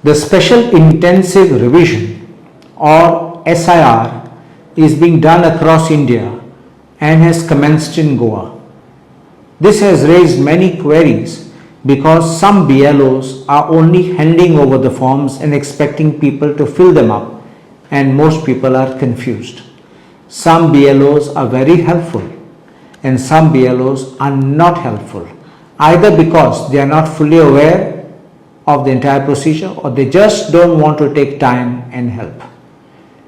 The Special Intensive Revision or SIR is being done across India and has commenced in Goa. This has raised many queries because some BLOs are only handing over the forms and expecting people to fill them up, and most people are confused. Some BLOs are very helpful and some BLOs are not helpful, either because they are not fully aware of the entire procedure or they just don't want to take time and help.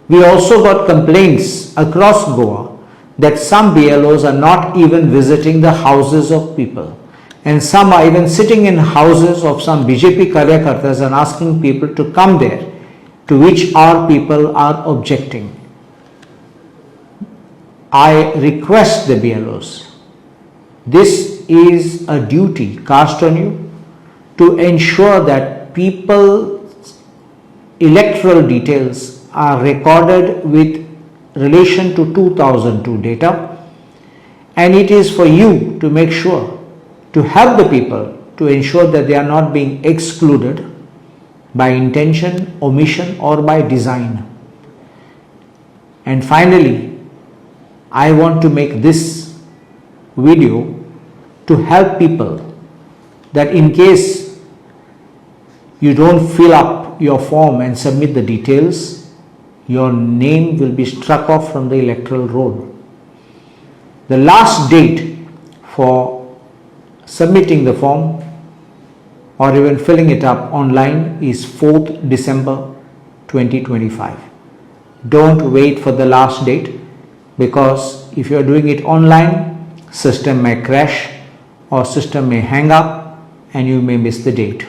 We also got complaints across Goa that some BLOs are not even visiting the houses of people, and some are even sitting in houses of some BJP Karyakartas and asking people to come there, to which our people are objecting. I request the BLOs, this is a duty cast on you to ensure that people's electoral details are recorded with relation to 2002 data, and it is for you to make sure to help the people to ensure that they are not being excluded by intention, omission or by design. And finally, I want to make this video to help people that in case you don't fill up your form and submit the details, your name will be struck off from the electoral roll. The last date for submitting the form or even filling it up online is 4th December 2025. Don't wait for the last date, because if you are doing it online, system may crash or system may hang up and you may miss the date.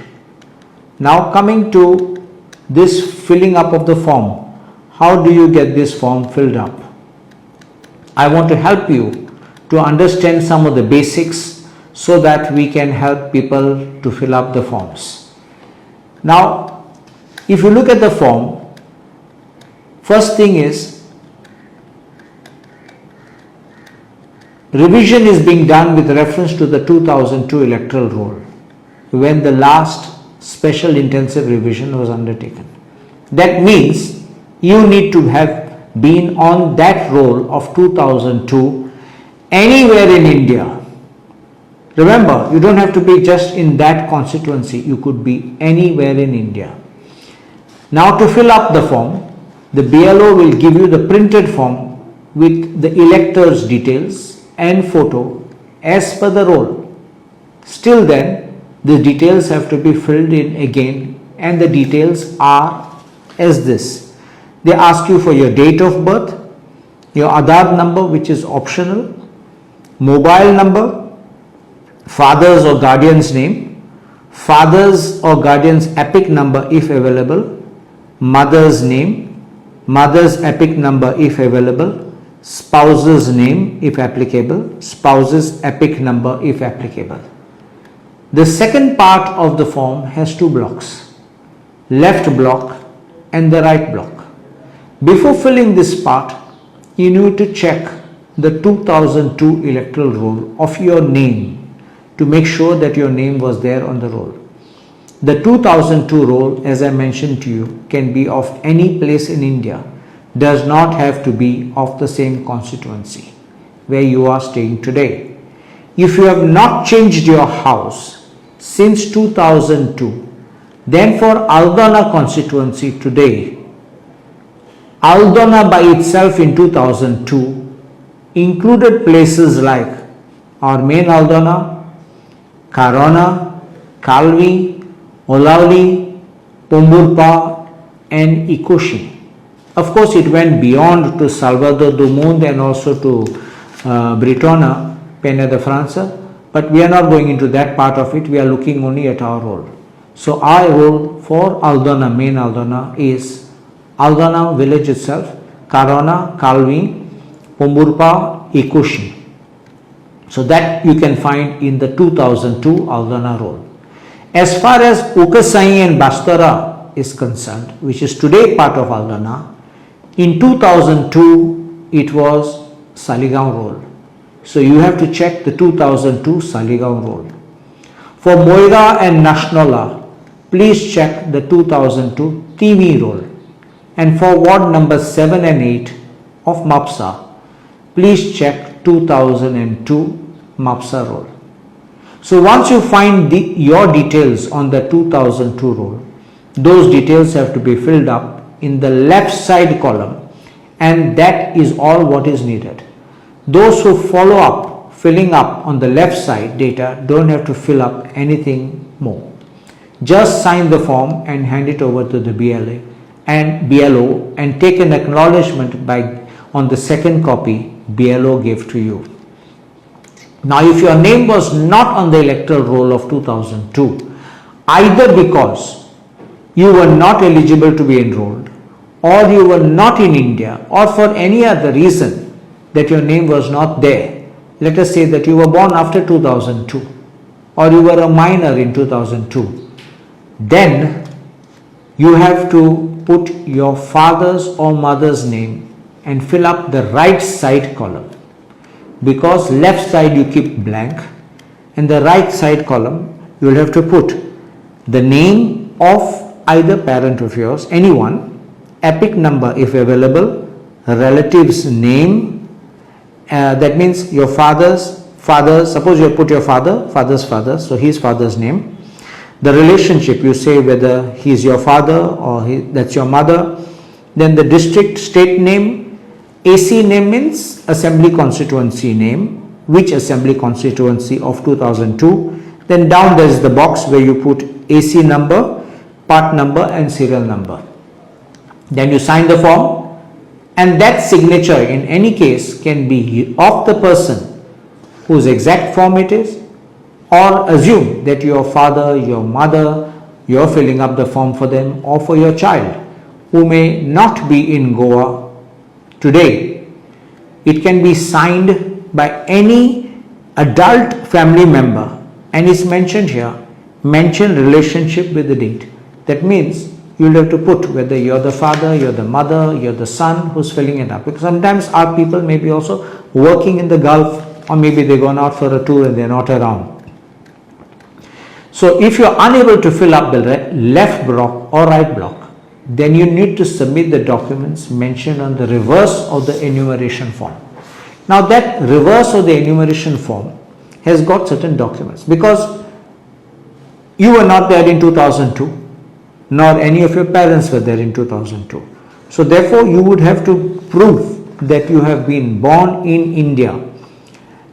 Now coming to this filling up of the form, how do you get this form filled up? I want to help you to understand some of the basics so that we can help people to fill up the forms. Now, if you look at the form, first thing is revision is being done with reference to the 2002 electoral roll, when the last special intensive revision was undertaken. That means you need to have been on that roll of 2002 anywhere in India. Remember, you don't have to be just in that constituency, you could be anywhere in India. Now to fill up the form, the BLO will give you the printed form with the elector's details and photo as per the roll. Still then, the details have to be filled in again, and the details are as this. They ask you for your date of birth, your Aadhaar number which is optional, mobile number, father's or guardian's name, father's or guardian's epic number if available, mother's name, mother's epic number if available, spouse's name if applicable, spouse's epic number if applicable. The second part of the form has two blocks, left block and the right block. Before filling this part, you need to check the 2002 electoral roll of your name to make sure that your name was there on the roll. The 2002 roll, as I mentioned to you, can be of any place in India, does not have to be of the same constituency where you are staying today. If you have not changed your house since 2002, then for Aldana constituency today, Aldana by itself in 2002 included places like our main Aldana, Karona, Kalvi, Olauli, Pomburpa and Ikoshi. Of course, it went beyond to Salvador do Mundo and also to Britona, Pena de França, but we are not going into that part of it. We are looking only at our role. So our role for Aldana, main Aldana, is Aldana village itself, Karona, Kalvi, Pomburpa, Ikoshi. So that you can find in the 2002 Aldana roll. As far as Ukasai and Bastara is concerned, which is today part of Aldana, in 2002 it was Saligaon roll. So you have to check the 2002 Saligaon roll. For Moira and Nashnola, please check the 2002 TV roll. And for ward number 7 and 8 of MAPSA, please check 2002 MAPSA roll. So once you find your details on the 2002 roll, those details have to be filled up in the left side column, and that is all what is needed. Those who follow up filling up on the left side data don't have to fill up anything more. Just sign the form and hand it over to the BLO and take an acknowledgement on the second copy BLO gave to you. Now if your name was not on the electoral roll of 2002, either because you were not eligible to be enrolled, or you were not in India, or for any other reason that your name was not there, let us say that you were born after 2002 or you were a minor in 2002, then you have to put your father's or mother's name and fill up the right side column, because left side you keep blank and the right side column you will have to put the name of either parent of yours, anyone, epic number if available, relative's name, that means your father's father, suppose you put your father's father, so his father's name, the relationship, you say whether he is your father or that's your mother, then the district, state name, AC name means assembly constituency name, which assembly constituency of 2002, then down there is the box where you put AC number, part number and serial number. Then you sign the form, and that signature in any case can be of the person whose exact form it is, or assume that your father, your mother, you are filling up the form for them, or for your child who may not be in Goa today. It can be signed by any adult family member, and is mentioned here, mention relationship with the date. That means you will have to put whether you are the father, you are the mother, you are the son who's filling it up, because sometimes our people may be also working in the Gulf, or maybe they're gone out for a tour and they're not around. So if you are unable to fill up the left block or right block, then you need to submit the documents mentioned on the reverse of the enumeration form. Now that reverse of the enumeration form has got certain documents, because you were not there in 2002, nor any of your parents were there in 2002. So therefore you would have to prove that you have been born in India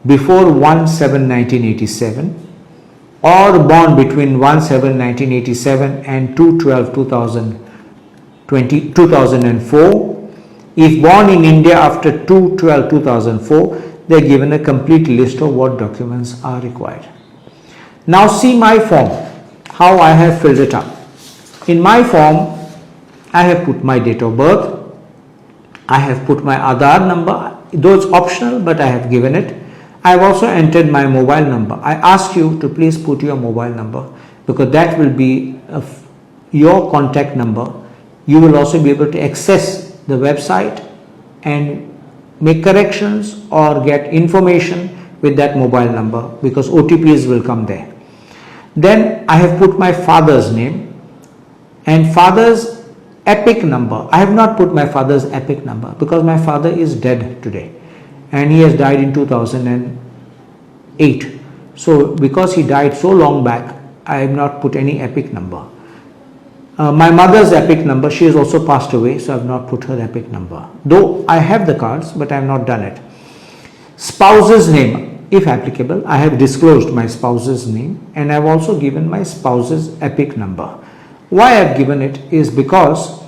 before 1/7/1987, or born between 1/7/1987 and 2/12/2004. If born in India after 2/12/2004, they are given a complete list of what documents are required. Now see my form, how I have filled it up. In my form, I have put my date of birth, I have put my Aadhaar number, though it's optional, but I have given it. I have also entered my mobile number. I ask you to please put your mobile number, because that will be your contact number. You will also be able to access the website and make corrections or get information with that mobile number, because OTPs will come there. Then I have put my father's name and father's epic number. I have not put my father's epic number because my father is dead today and he has died in 2008. So because he died so long back, I have not put any epic number. My mother's epic number, she has also passed away, so I have not put her epic number. Though I have the cards, but I have not done it. Spouse's name, if applicable, I have disclosed my spouse's name, and I have also given my spouse's epic number. Why I have given it is because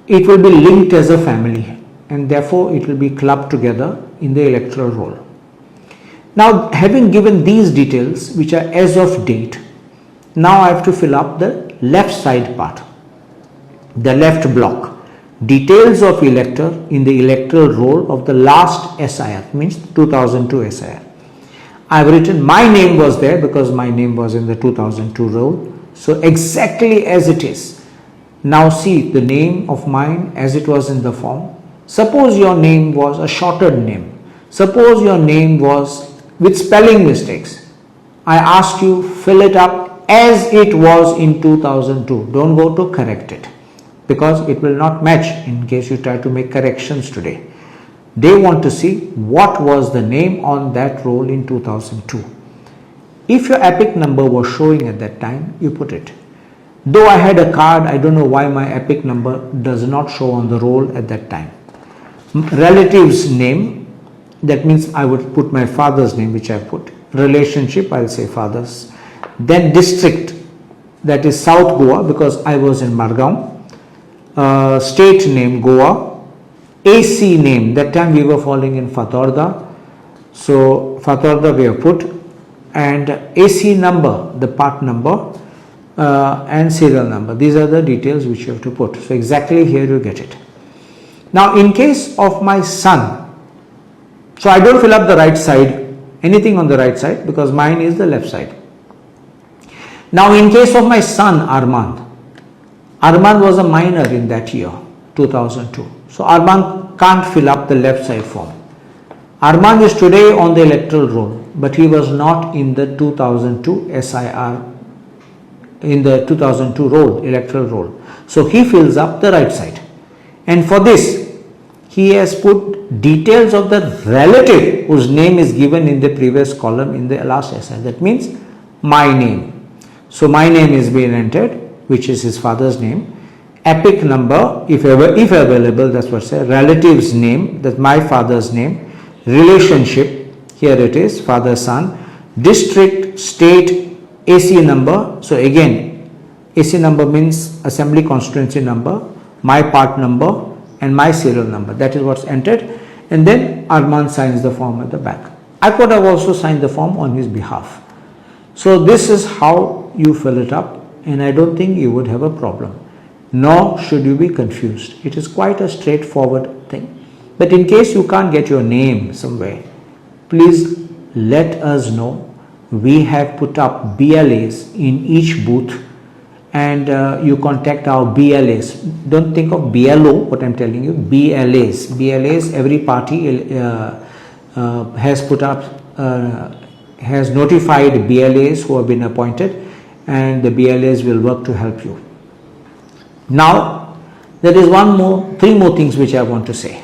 it will be linked as a family, and therefore it will be clubbed together in the electoral roll. Now, having given these details, which are as of date, now I have to fill up the left side part, the left block. Details of elector in the electoral roll of the last SIR, means 2002 SIR. I have written my name was there because my name was in the 2002 roll. So exactly as it is. Now see the name of mine as it was in the form. Suppose your name was a shortened name. Suppose your name was with spelling mistakes. I ask you fill it up as it was in 2002. Don't go to correct it, because it will not match in case you try to make corrections today. They want to see what was the name on that roll in 2002. If your epic number was showing at that time, you put it. Though I had a card, I don't know why my epic number does not show on the roll at that time. Relative's name, that means I would put my father's name, which I put. Relationship, I'll say father's. Then district, that is South Goa, because I was in Margao. State name, Goa. AC name, that time we were falling in Fatorda. So Fatorda we have put. And AC number, the part number, and serial number. These are the details which you have to put. So exactly here you get it. Now in case of my son, so I don't fill up the right side, anything on the right side, because mine is the left side. Now in case of my son Armand, Armand was a minor in that year, 2002. So Armand can't fill up the left side form. Armand is today on the electoral roll, but he was not in the 2002 SIR, in the 2002 roll, electoral roll. So he fills up the right side. And for this, he has put details of the relative whose name is given in the previous column in the last SI. That means my name. So my name is being entered, which is his father's name. Epic number, if available, that's what I say. Relative's name, that's my father's name. Relationship, here it is, father, son. District, state, AC number. So again, AC number means assembly constituency number, my part number, and my serial number. That is what's entered. And then Armand signs the form at the back. I could have also signed the form on his behalf. So this is how you fill it up, and I don't think you would have a problem. Nor should you be confused. It is quite a straightforward thing. But in case you can't get your name somewhere, please let us know. We have put up BLAs in each booth, and you contact our BLAs. Don't think of BLO, what I'm telling you, BLAs. BLAs, every party has put up, has notified BLAs who have been appointed, and the BLAs will work to help you. Now, there is three more things which I want to say.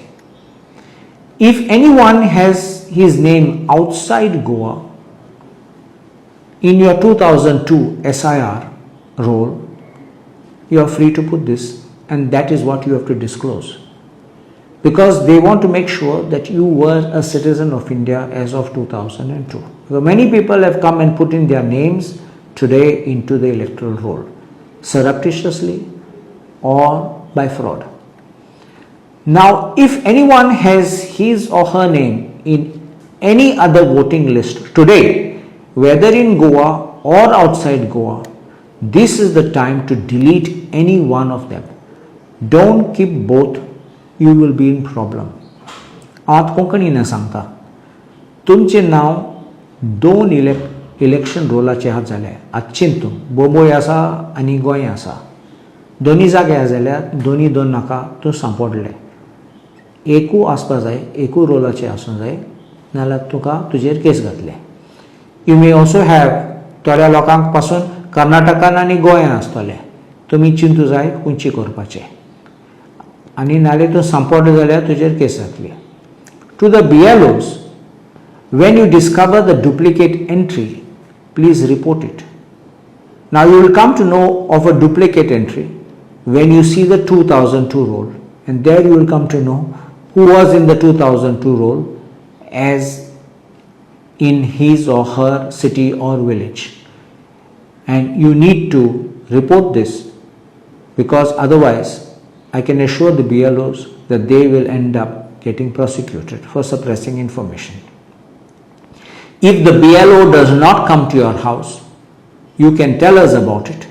If anyone has his name outside Goa in your 2002 SIR roll, you are free to put this, and that is what you have to disclose, because they want to make sure that you were a citizen of India as of 2002. So many people have come and put in their names today into the electoral roll, surreptitiously or by fraud. Now, if anyone has his or her name in any other voting list today, whether in Goa or outside Goa, this is the time to delete any one of them. Don't keep both, you will be in problem. आत कोंकणी न सांगता तुमचे नाव दोन election रोलाचे आहात जाल्यार आतां चिंतू बोंबोय आसा आनी गोंय आसा, दोनी जागे आसा जाल्यार दोनी दोन नाका तूं सांपडले. एकू आसपा जाय, एकू रोलाचे आसूं जाय, नाल्यार तुका तुजेर केस घातले. यू मे ऑल्सो हॅव थोड्या लोकांक पासून कर्नाटकान आनी गोंयान आसतले, तुमी चिंतू जाय खंयची करपाचें, आनी नाल्यार तूं सांपडलो जाल्यार तुजेर केस जातली. To the BLOs, when you discover the duplicate entry, please report it. Now you will come to know of a duplicate entry when you see the 2002 roll, and there you will come to know who was in the 2002 roll as in his or her city or village. And you need to report this, because otherwise I can assure the BLOs that they will end up getting prosecuted for suppressing information. If the BLO does not come to your house, you can tell us about it.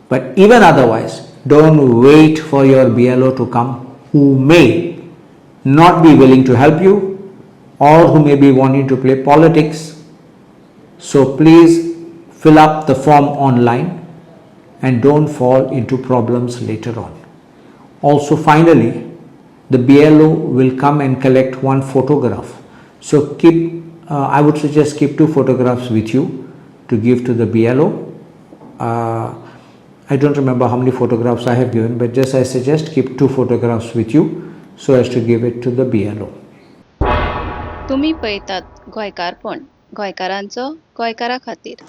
But even otherwise, don't wait for your BLO to come, who may not be willing to help you or who may be wanting to play politics. So please fill up the form online and don't fall into problems later on. Also, finally, the BLO will come and collect one photograph. So I would suggest keep 2 photographs with you to give to the BLO I don't remember how many photographs I have given, but just I suggest keep 2 photographs with you so as to give it to the BLO. तुम्ही पळयतात गोंयकारपण, गोंयकारांचो गोंयकारा खातीर.